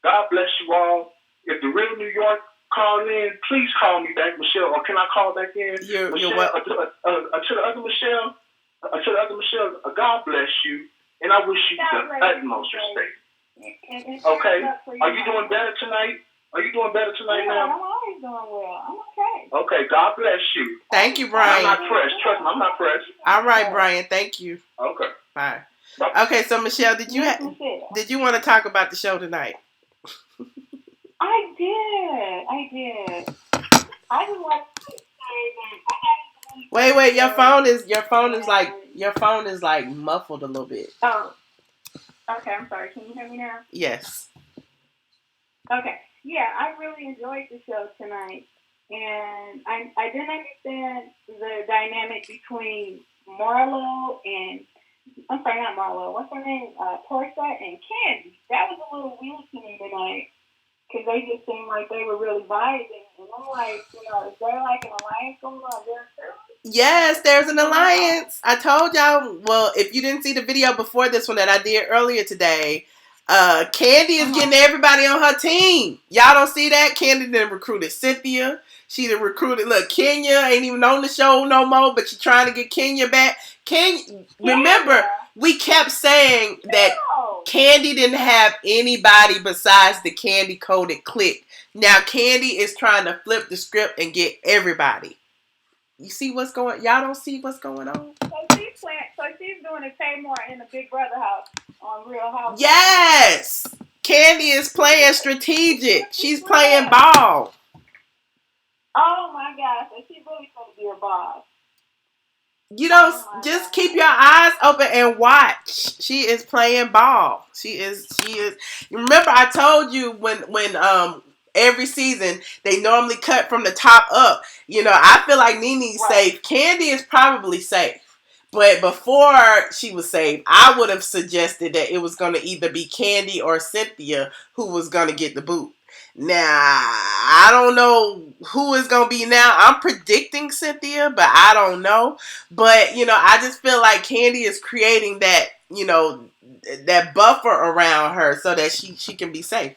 God bless you all. If the real New York call in, please call me back, Michelle. Or can I call back in? You're Michelle, welcome. to the other Michelle, God bless you. And I wish you the utmost respect. Okay? Are you doing better tonight? Now? I'm always doing well. I'm okay. Okay, God bless you. Thank you, Brian. I'm not pressed. Trust me, I'm not pressed. All right, Brian. Thank you. Okay. Bye. Okay, so Michelle, did you want to talk about the show tonight? I did. I just want to say that Wait, your phone is like muffled a little bit. Oh. Okay, I'm sorry. Can you hear me now? Yes. Okay. Yeah, I really enjoyed the show tonight. And I didn't understand the dynamic between Marlo and, I'm sorry, not Marlo, what's her name? Portia and Kandi. That was a little weird to me tonight because they just seemed like they were really vibing. And I'm like, is there like an alliance going on there too? Yes, there's an alliance. I told y'all, well, if you didn't see the video before this one that I did earlier today, Kandi is getting everybody on her team. Y'all don't see that? Kandi done recruited Cynthia. She done recruited, look, Kenya ain't even on the show no more, but she's trying to get Kenya back. Remember, we kept saying that Kandi didn't have anybody besides the Kandi coded clique. Now Kandi is trying to flip the script and get everybody. You see what's going? Y'all don't see what's going on. So she's doing a Tamar in the Big Brother house on Real House. Yes, Kandi is playing strategic. She's playing ball. Oh my gosh, so she's really going to be a boss. You know, just keep your eyes open and watch. She is playing ball. She is. Remember, I told you when every season they normally cut from the top up. You know, I feel like Nene's safe. Kandi is probably safe. But before she was safe, I would have suggested that it was going to either be Kandi or Cynthia who was going to get the boot. Now, I don't know who is going to be now. I'm predicting Cynthia, but I don't know. But, I just feel like Kandi is creating that, that buffer around her so that she can be safe.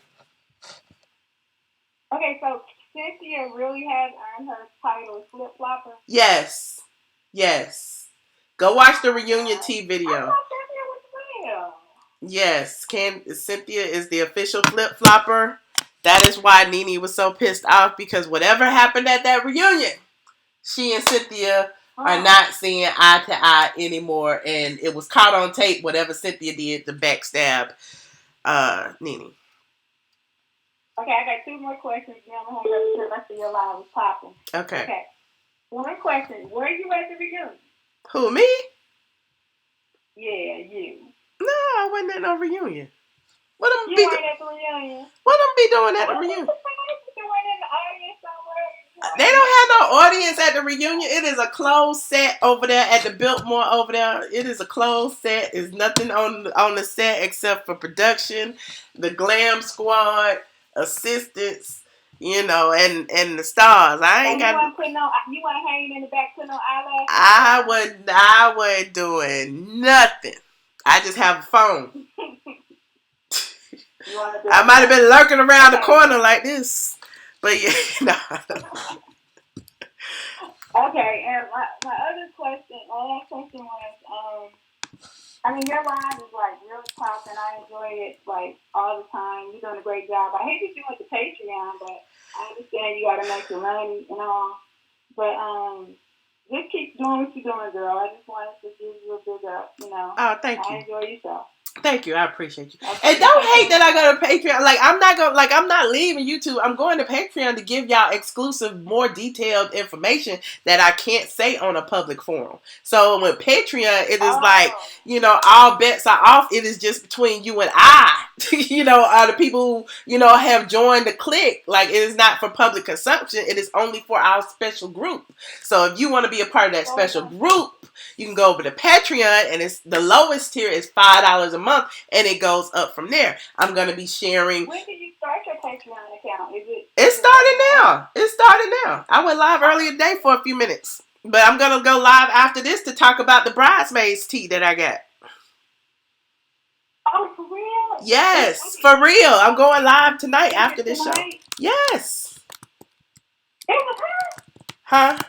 Okay, so Cynthia really has earned her title as flip-flopper? Yes. Go watch the reunion T video. I thought Cynthia was real. Yes, Cynthia is the official flip-flopper. That is why Nene was so pissed off, because whatever happened at that reunion, she and Cynthia are not seeing eye to eye anymore, and it was caught on tape, whatever Cynthia did to backstab Nene. Okay, I got two more questions. Then I'm going to hang up because I see your live is popping. Okay. One question. Were you at the reunion? Who, me? Yeah, you. No, I wasn't at no reunion. What am you weren't at the reunion? What am I doing at the reunion? You weren't in the audience somewhere? They don't have no audience at the reunion. It is a closed set over there at the Biltmore over there. It is a closed set. There's nothing on the set except for production, the glam squad, assistants, and the stars. You weren't hanging in the back putting no eyelashes? I wasn't doing nothing. I just have a phone. I might have been lurking around the corner like this. But yeah, no. Okay, and my last question was, your live is like really popping. I enjoy it like all the time. You're doing a great job. I hate that you went to Patreon, but I understand you got to make your money and all. But just keep doing what you're doing, girl. I just wanted to give you a big up. Oh, thank you. I enjoy your show. Thank you. I appreciate you. And don't hate that I go to Patreon. I'm not leaving YouTube. I'm going to Patreon to give y'all exclusive, more detailed information that I can't say on a public forum. So with Patreon, it is all bets are off. It is just between you and I. The people who, have joined the clique. Like, it is not for public consumption. It is only for our special group. So if you want to be a part of that special group, you can go over to Patreon, and it's the lowest tier is $5 a month, and it goes up from there. I'm going to be sharing. When did you start your Patreon account? It's starting now. It's starting now. I went live earlier today for a few minutes, but I'm going to go live after this to talk about the bridesmaids tea that I got. Oh, for real? Yes, for real. I'm going live tonight after this show. Yes. It was her? Huh?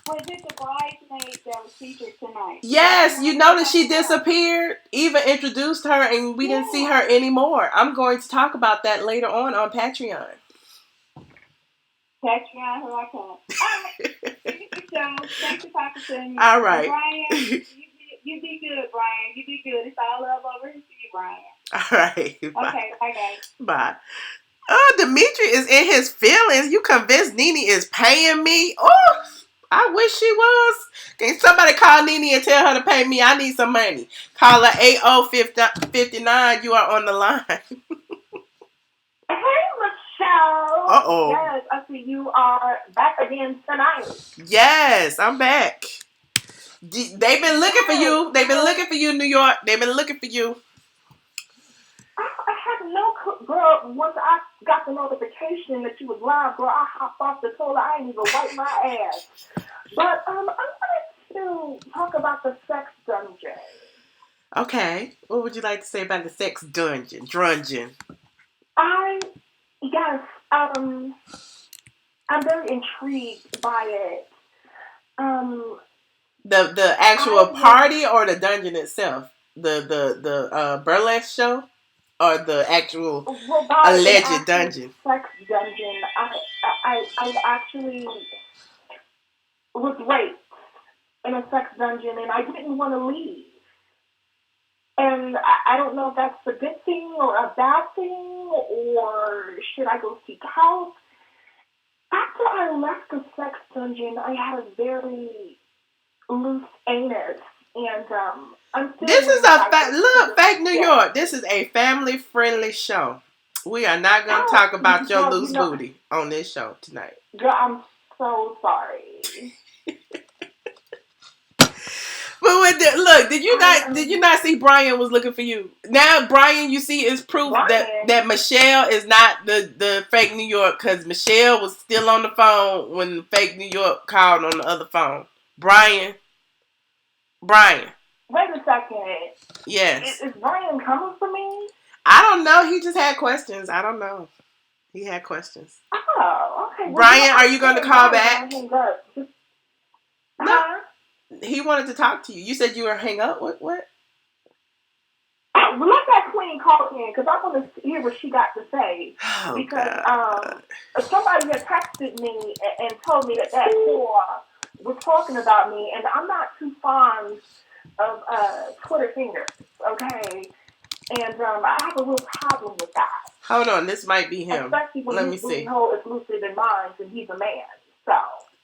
Was it the bridesmaids that was featured tonight? Yes, you noticed she disappeared. Eva introduced her, and we didn't see her anymore. I'm going to talk about that later on Patreon. Patreon, who I can. Thanks for talking to me. All right. Brian, you be good, Brian. You be good. It's all love over here to you, Brian. All right. Bye. Okay, bye, guys. Bye. Oh, Demetri is in his feelings. You convinced Nene is paying me? Oh, I wish she was. Can somebody call Nene and tell her to pay me? I need some money. Call her 8059. You are on the line. Hey, Michelle. Uh-oh. Yes, I see you are back again tonight. Yes, I'm back. They've been looking for you. They've been looking for you, New York. They've been looking for you. I had no clue, girl. Once I got the notification that you was live, girl, I hopped off the toilet. I ain't even wipe my ass. But I wanted to talk about the sex dungeon. Okay. What would you like to say about the sex dungeon? Drungeon. Yes, I'm very intrigued by it. The actual party or the dungeon itself? The burlesque show? Or the actual alleged dungeon? Sex dungeon. I actually was raped in a sex dungeon, and I didn't want to leave. And I don't know if that's a good thing or a bad thing, or should I go seek help? After I left the sex dungeon, I had a very loose anus, and I'm still. This is a fake New York. This is a family-friendly show. We are not going to talk about your loose booty on this show tonight. Girl, I'm so sorry. But look, did you not see Brian was looking for you? Now Brian, you see, is proof that Michelle is not the fake New York, because Michelle was still on the phone when fake New York called on the other phone. Brian. Wait a second. Yes. Is Brian coming for me? I don't know. He just had questions. I don't know. He had questions. Oh, okay. Well, Brian, are you going to call back? Huh? He wanted to talk to you. You said you were hang up? What? Let that queen call in, because I want to hear what she got to say. Oh, because God. Somebody had texted me and told me that whore was talking about me, and I'm not too fond of Twitter fingers, okay? And I have a real problem with that. Hold on, this might be him. Especially when Let me his see. hole is looser than mine, and he's a man, so.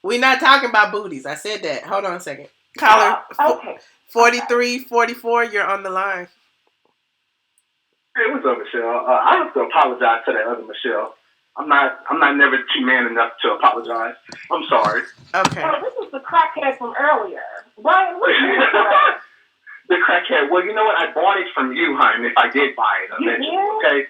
We're not talking about booties. I said that. Hold on a second. Caller, okay. 4344, you're on the line. Hey, what's up, Michelle? I have to apologize to that other Michelle. I'm not never too man enough to apologize. I'm sorry. Okay. Oh, this is the crackhead from earlier. Brian, what are you doing? The crackhead. Well, you know what? I bought it from you, hon, if I did buy it eventually, okay?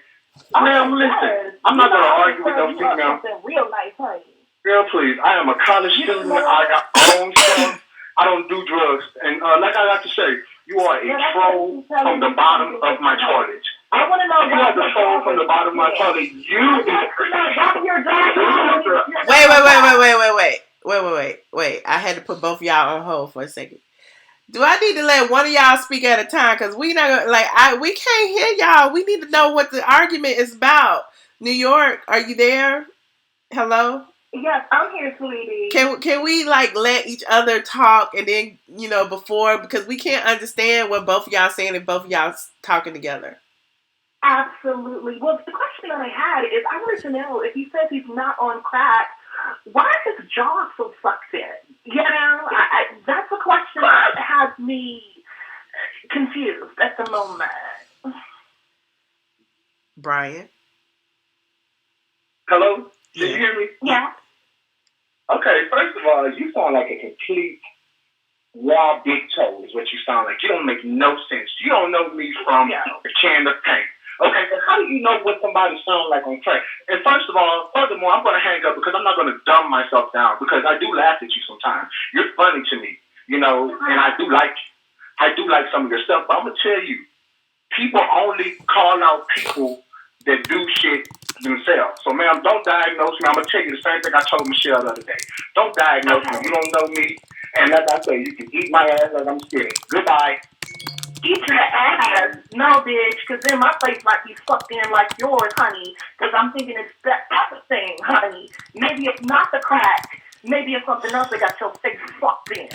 Oh, ma'am, listen. I'm not going to argue with no female. Real nice, honey. Girl, please. I am a college student. I got my own stuff. I don't do drugs. And like I like to say, you are a troll from the bottom of my toilet. I want to know if you are the troll from the bottom of my toilet, you be the person. Wait. I had to put both of y'all on hold for a second. Do I need to let one of y'all speak at a time? Because we not gonna, we can't hear y'all. We need to know what the argument is about. New York, are you there? Hello? Yes, I'm here, sweetie. Can we let each other talk, and then before, because we can't understand what both of y'all saying if both of y'all talking together. Absolutely. Well, the question that I had is, I wanted to know, if he says he's not on crack, why is his jaw so sucked in? That's a question that has me confused at the moment. Brian? Hello? Did you hear me? Yeah. Okay, first of all, you sound like a complete raw big toe is what you sound like. You don't make no sense. You don't know me from a can of paint. Okay, so how do you know what somebody sounds like on crack? And furthermore, I'm going to hang up because I'm not going to dumb myself down, because I do laugh at you sometimes. You're funny to me, and I do like you. I do like some of your stuff, but I'm going to tell you, people only call out people that do shit themselves. So, ma'am, don't diagnose me. I'm going to tell you the same thing I told Michelle the other day. Don't diagnose me. You don't know me. And like I say, you can eat my ass like I'm skinny. Goodbye. Eat your ass. No, bitch, because then my face might be sucked in like yours, honey, because I'm thinking it's that other thing, honey. Maybe it's not the crack. Maybe it's something else that got your face sucked in.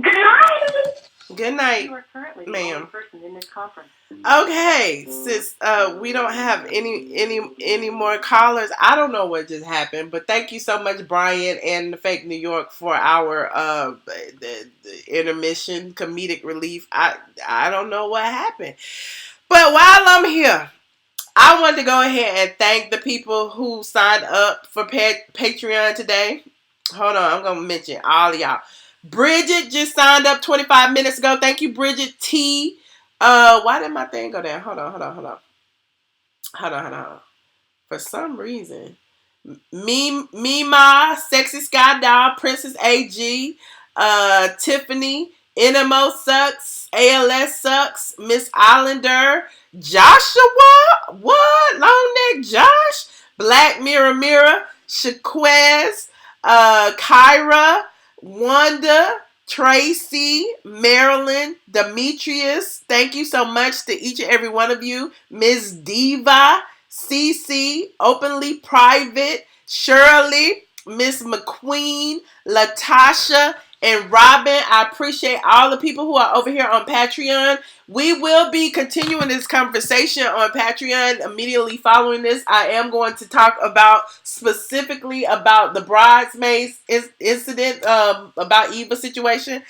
Good night. Good night, You are currently the ma'am. only person in this conference. Okay, since we don't have any more callers, I don't know what just happened, but thank you so much, Brian and the Fake New York, for our the intermission comedic relief. I don't know what happened, but while I'm here, I wanted to go ahead and thank the people who signed up for Patreon today. Hold on, I'm gonna mention all of y'all. Bridget just signed up 25 minutes ago. Thank you, Bridget T. Why did my thing go down? Hold on. For some reason, Mima, Sexy Sky Doll, Princess AG, Tiffany, NMO Sucks, ALS Sucks, Miss Islander, Joshua, what? Long Neck Josh, Black Mirror, Shaquez, Kyra, Wanda, Tracy, Marilyn, Demetrius. Thank you so much to each and every one of you. Ms. Diva, CC, Openly Private, Shirley, Miss McQueen, Latasha, and Robin. I appreciate all the people who are over here on Patreon. We will be continuing this conversation on Patreon immediately following this. I am going to talk about specifically about the bridesmaids incident, about Eva's situation.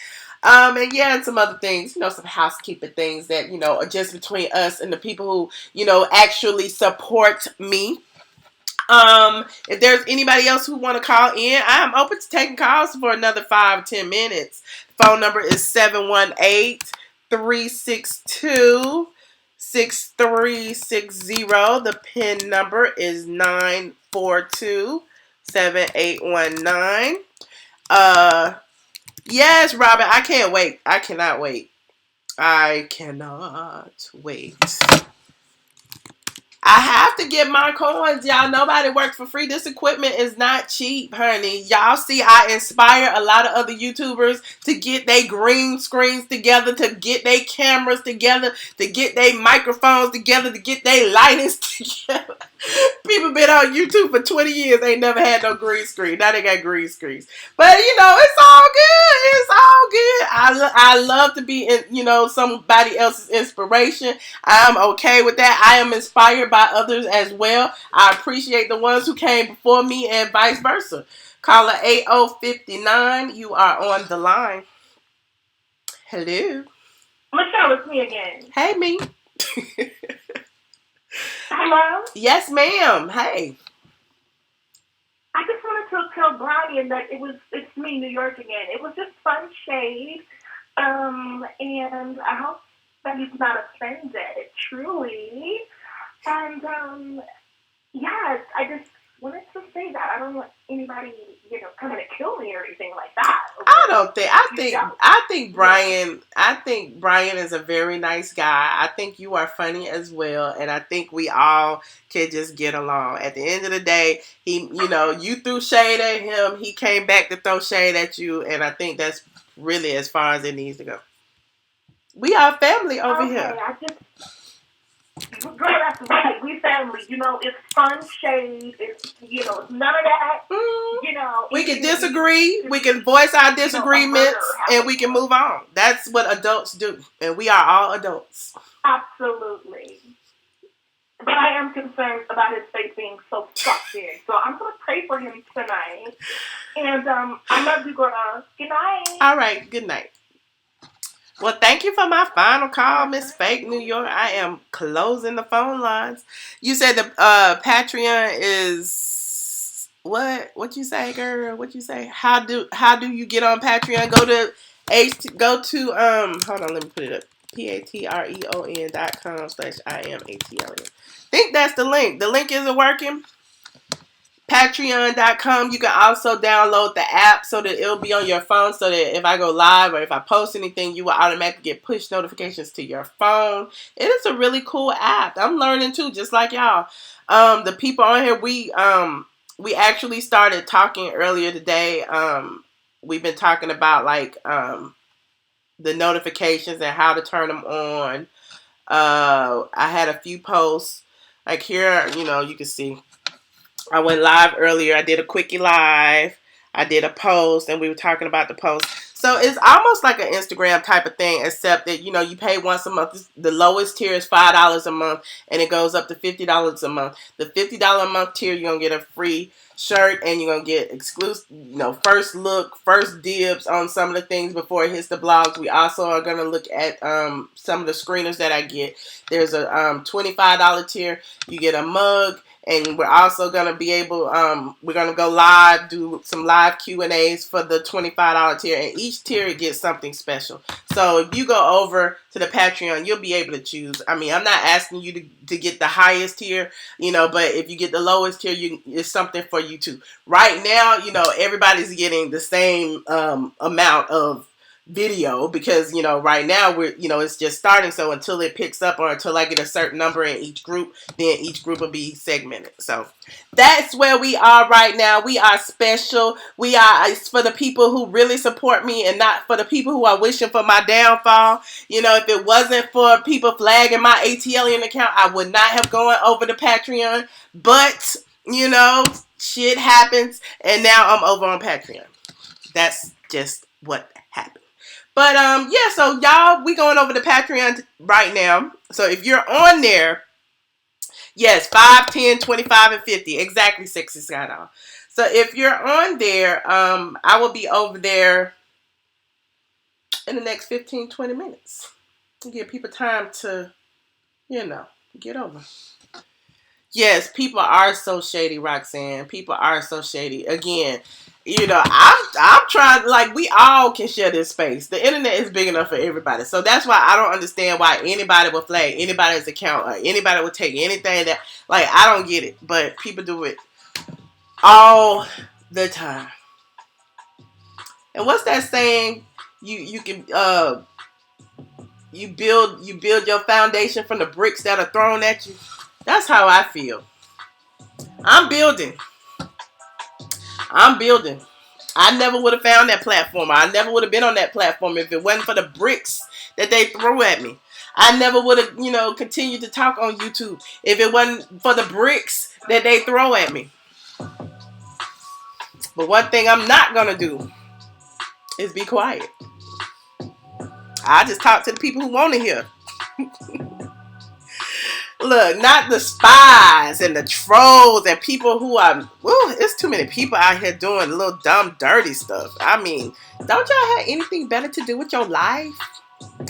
And yeah, and some other things, some housekeeping things that, are just between us and the people who, actually support me. If there's anybody else who want to call in, I am open to taking calls for another 5-10 minutes. Phone number is 718-362-6360. The PIN number is 942-7819. Yes, Robin, I can't wait. I cannot wait. I have to get my coins, y'all. Nobody works for free. This equipment is not cheap, honey. Y'all see, I inspire a lot of other YouTubers to get their green screens together, to get their cameras together, to get their microphones together, to get their lightings together. People been on YouTube for 20 years. Ain't never had no green screen. Now they got green screens. But, it's all good. It's all good. I love to be in, somebody else's inspiration. I'm okay with that. I am inspired by others as well. I appreciate the ones who came before me and vice versa. Caller 8059, you are on the line. Hello. Michelle, it's me again. Hey, me. Hello? Yes, ma'am. Hey. I just wanted to tell Brian that it's me, New York again. It was just fun shade. And I hope that he's not offended, truly. And, yes, I just wanted to say that. I don't want anybody, coming to kill me or anything like that. I think Brian is a very nice guy. I think you are funny as well. And I think we all can just get along. At the end of the day, you threw shade at him. He came back to throw shade at you. And I think that's really as far as it needs to go. We are family over here. Girl, that's right. We family. It's fun shade. It's, none of that. We can disagree. We can voice our disagreements, and we can move on. That's what adults do, and we are all adults. Absolutely. But I am concerned about his face being so stuck in. So I'm going to pray for him tonight. And I love you, girl. Good night. All right. Good night. Well, thank you for my final call, Miss Fake New York. I am closing the phone lines. You said the Patreon is what? What you say, girl? What you say? How do you get on Patreon? Go to hold on, let me put it up. patreon.com/IamATLien. Think that's the link. The link isn't working. Patreon.com. You can also download the app so that it'll be on your phone, so that if I go live or if I post anything, you will automatically get push notifications to your phone. It is a really cool app. I'm learning too, just like y'all. The people on here, we actually started talking earlier today. We've been talking about the notifications and how to turn them on. I had a few posts like here. You can see. I went live earlier. I did a quickie live. I did a post, and we were talking about the post. So So it's almost like an Instagram type of thing, except that, you know, you pay once a month. The lowest tier is $5 a month, and it goes up to $50 a month. The $50 a month tier, you're going to get a free shirt, and you're going to get exclusive, you know, first look, first dibs on some of the things before it hits the blogs. We also are going to look at some of the screeners that I get. There's a $25 tier. You get a mug. And we're also going to be able, we're going to go live, do some live Q&As for the $25 tier. And each tier gets something special. So if you go over to the Patreon, you'll be able to choose. I mean, I'm not asking you to get the highest tier, you know, but if you get the lowest tier, it's something for you too. Right now, you know, everybody's getting the same amount of video because, you know, right now it's just starting. So until it picks up or until I get a certain number in each group, then each group will be segmented. So that's where we are right now. We are special. It's for the people who really support me and not for the people who are wishing for my downfall. You know, if it wasn't for people flagging my ATLien account, I would not have gone over to Patreon. But, you know, shit happens and now I'm over on Patreon. That's just what happened. But, yeah, so y'all, we going over to Patreon right now. So if you're on there, yes, 5, 10, 25, and 50. Exactly, Sexy Skydoll. So if you're on there, I will be over there in the next 15, 20 minutes. To give people time to, you know, get over. Yes, people are so shady, Roxanne. People are so shady. Again, you know, I'm trying, like, we all can share this space. The internet is big enough for everybody. So that's why I don't understand why anybody would flag anybody's account or anybody would take anything that, like, I don't get it. But people do it all the time. And what's that saying? You can you build your foundation from the bricks that are thrown at you. That's how I feel. I'm building. I never would have found that platform. I never would have been on that platform if it wasn't for the bricks that they threw at me. I never would have, you know, continued to talk on YouTube if it wasn't for the bricks that they throw at me. But one thing I'm not going to do is be quiet. I just talk to the people who want to hear. Look, not the spies and the trolls and people who are, it's too many people out here doing little dumb, dirty stuff. I mean, don't y'all have anything better to do with your life?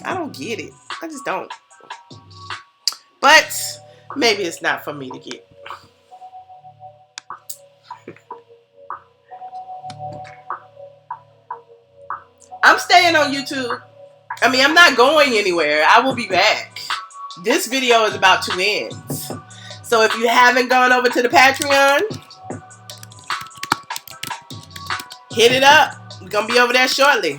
I don't get it. I just don't. But maybe it's not for me to get. I'm staying on YouTube. I mean, I'm not going anywhere. I will be back. This video is about to end. So if you haven't gone over to the Patreon, hit it up. We're going to be over there shortly.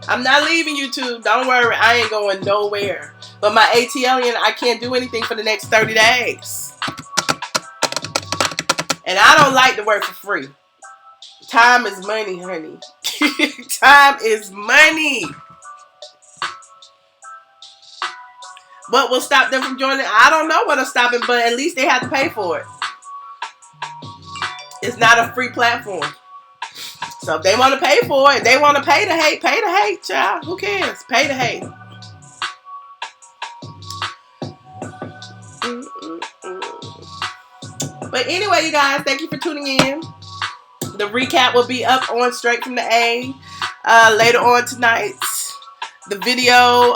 I'm not leaving YouTube. Don't worry. I ain't going nowhere. But my ATLien, I can't do anything for the next 30 days. And I don't like to work for free. Time is money, honey. Time is money. What will stop them from joining? I don't know what'll stop it, but at least they have to pay for it. It's not a free platform. So if they want to pay for it, they want to pay the hate, child. Who cares? Pay the hate. But anyway, you guys, thank you for tuning in. The recap will be up on Straight from the A later on tonight. The video,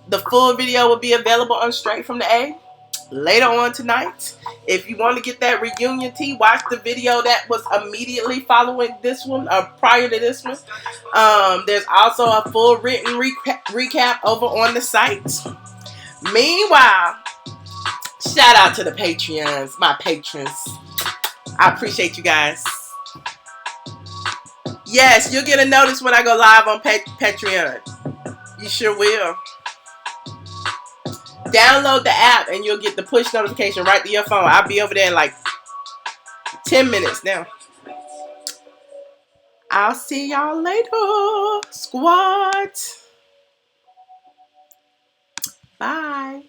the full video will be available on Straight from the A later on tonight. If you want to get that reunion tea, watch the video that was immediately following this one or prior to this one. There's also a full written recap over on the site. Meanwhile, shout out to the Patreons, my patrons. I appreciate you guys. Yes, you'll get a notice when I go live on Patreon. You sure will. Download the app and you'll get the push notification right to your phone. I'll be over there in like 10 minutes now. I'll see y'all later, squad. Bye.